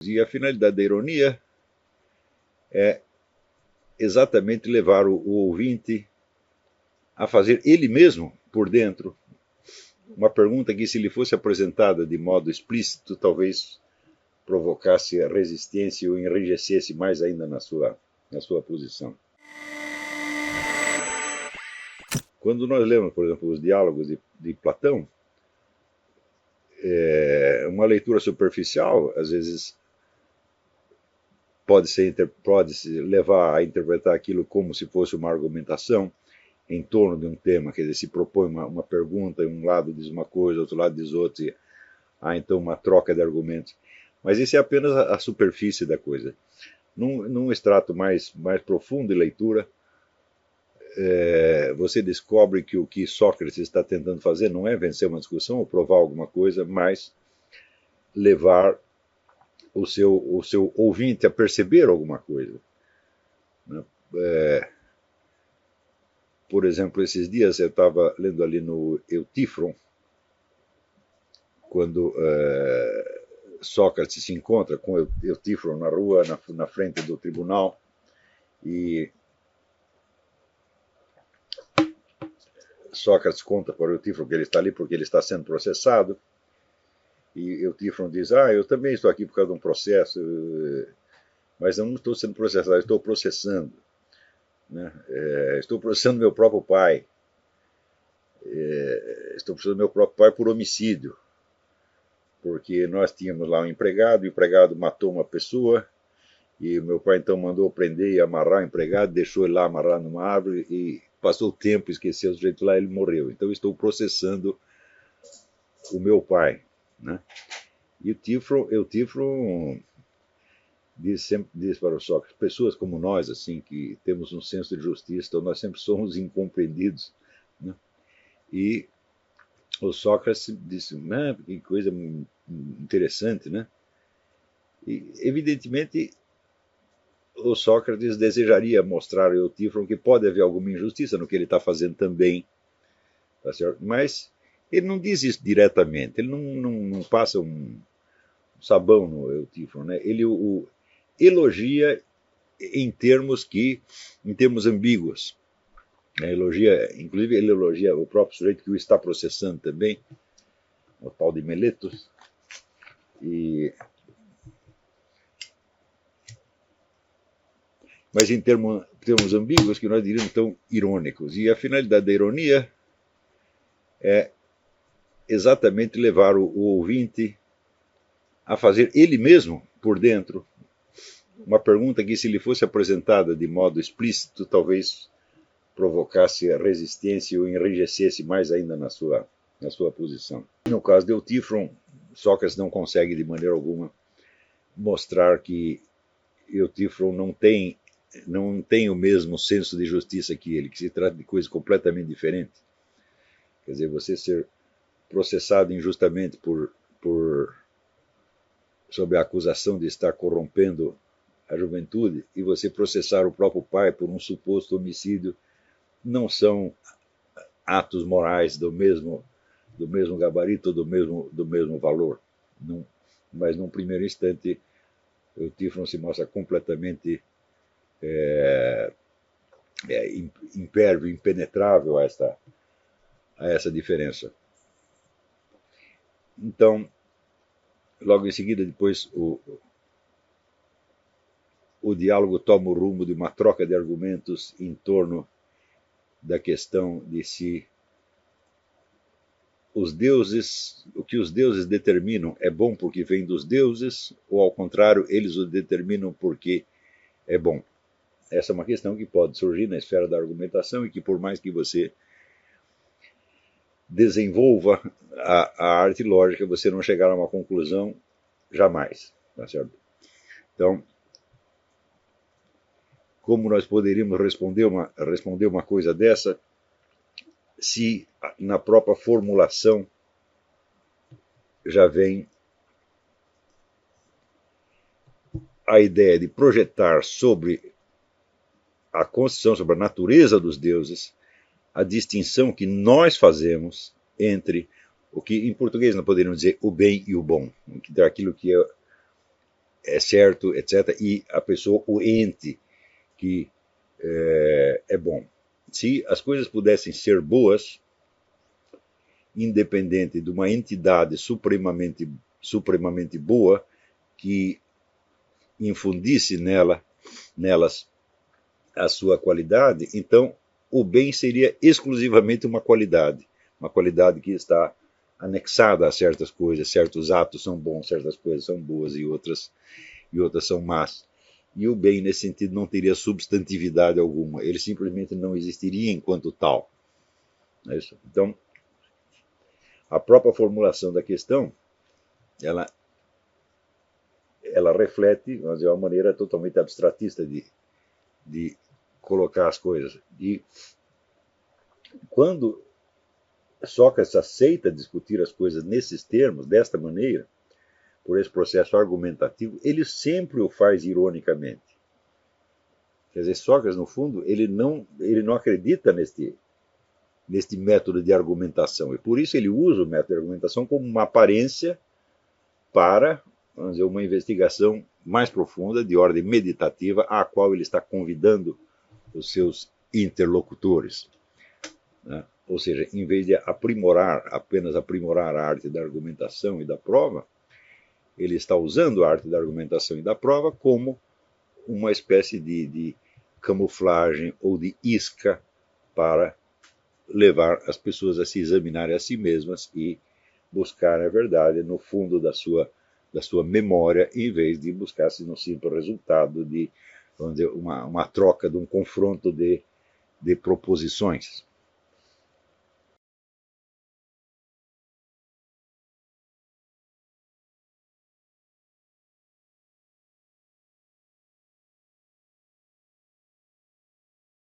E a finalidade da ironia é exatamente levar o ouvinte a fazer ele mesmo, por dentro, uma pergunta que, se lhe fosse apresentada de modo explícito, talvez provocasse a resistência ou enrijecesse mais ainda na sua posição. Quando nós lemos, por exemplo, os diálogos de Platão, uma leitura superficial, às vezes, pode-se levar a interpretar aquilo como se fosse uma argumentação em torno de um tema, quer dizer, se propõe uma pergunta, um lado diz uma coisa, outro lado diz outra, e há então uma troca de argumentos. Mas isso é apenas a superfície da coisa. Num extrato mais profundo de leitura, você descobre que o que Sócrates está tentando fazer não é vencer uma discussão ou provar alguma coisa, mas levar o seu ouvinte a perceber alguma coisa. Por exemplo, esses dias eu estava lendo ali no Eutífron, quando Sócrates se encontra com Eutífron na rua, na frente do tribunal, e Sócrates conta para Eutífron que ele está ali porque ele está sendo processado, e Eutífron diz, eu também estou aqui por causa de um processo, mas eu não estou sendo processado, eu estou processando. Né? Estou processando meu próprio pai. Estou processando meu próprio pai por homicídio. Porque nós tínhamos lá um empregado, e o empregado matou uma pessoa, e meu pai então mandou prender e amarrar o empregado, deixou ele lá amarrado numa árvore, e passou o tempo, esqueceu o sujeito lá, ele morreu. Então eu estou processando o meu pai. Né? E o Tifron diz para o Sócrates, pessoas como nós, assim, que temos um senso de justiça, então nós sempre somos incompreendidos. Né? E o Sócrates disse, que coisa interessante, né? E, evidentemente, o Sócrates desejaria mostrar ao Eutífron que pode haver alguma injustiça no que ele está fazendo também, tá certo? Mas ele não diz isso diretamente, ele não passa um sabão no Eutífron, né? Ele o elogia em termos ambíguos. Inclusive ele elogia o próprio sujeito que o está processando também, o tal de Meletos, mas em termos ambíguos, que nós diríamos tão irônicos. E a finalidade da ironia é exatamente levar o ouvinte a fazer ele mesmo, por dentro, uma pergunta que, se lhe fosse apresentada de modo explícito, talvez provocasse a resistência ou enrijecesse mais ainda na sua posição. No caso de Eutífron, Sócrates não consegue de maneira alguma mostrar que Eutífron não tem o mesmo senso de justiça que ele, que se trata de coisa completamente diferente. Quer dizer, você ser processado injustamente sob a acusação de estar corrompendo a juventude, e você processar o próprio pai por um suposto homicídio, não são atos morais do mesmo gabarito, do mesmo valor. Mas, num primeiro instante, o Tifron se mostra completamente impervio, impenetrável a essa diferença. Então, logo em seguida, depois, o diálogo toma o rumo de uma troca de argumentos em torno da questão de se o que os deuses determinam é bom porque vem dos deuses, ou ao contrário, eles o determinam porque é bom. Essa é uma questão que pode surgir na esfera da argumentação e que, por mais que você desenvolva a arte lógica, você não chegará a uma conclusão jamais. Tá certo? Então, como nós poderíamos responder uma coisa dessa se na própria formulação já vem a ideia de projetar sobre a constituição, sobre a natureza dos deuses, a distinção que nós fazemos entre o que em português nós poderíamos dizer o bem e o bom, aquilo que é é certo, etc. E a pessoa, o ente que é bom. Se as coisas pudessem ser boas, independente de uma entidade supremamente boa que infundisse nelas a sua qualidade, então o bem seria exclusivamente uma qualidade que está anexada a certas coisas, certos atos são bons, certas coisas são boas e outras são más. E o bem, nesse sentido, não teria substantividade alguma, ele simplesmente não existiria enquanto tal. É isso. Então, a própria formulação da questão, ela reflete, vamos dizer, uma maneira totalmente abstratista de colocar as coisas. E quando Sócrates aceita discutir as coisas nesses termos, desta maneira, por esse processo argumentativo, ele sempre o faz ironicamente. Quer dizer, Sócrates, no fundo, ele não acredita neste método de argumentação. E por isso ele usa o método de argumentação como uma aparência para, vamos dizer, uma investigação mais profunda, de ordem meditativa, à qual ele está convidando os seus interlocutores. Né? Ou seja, em vez de apenas aprimorar a arte da argumentação e da prova, ele está usando a arte da argumentação e da prova como uma espécie de camuflagem ou de isca para levar as pessoas a se examinarem a si mesmas e buscar a verdade no fundo da sua memória, em vez de buscar-se no simples resultado de, vamos dizer, uma troca, de um confronto de proposições.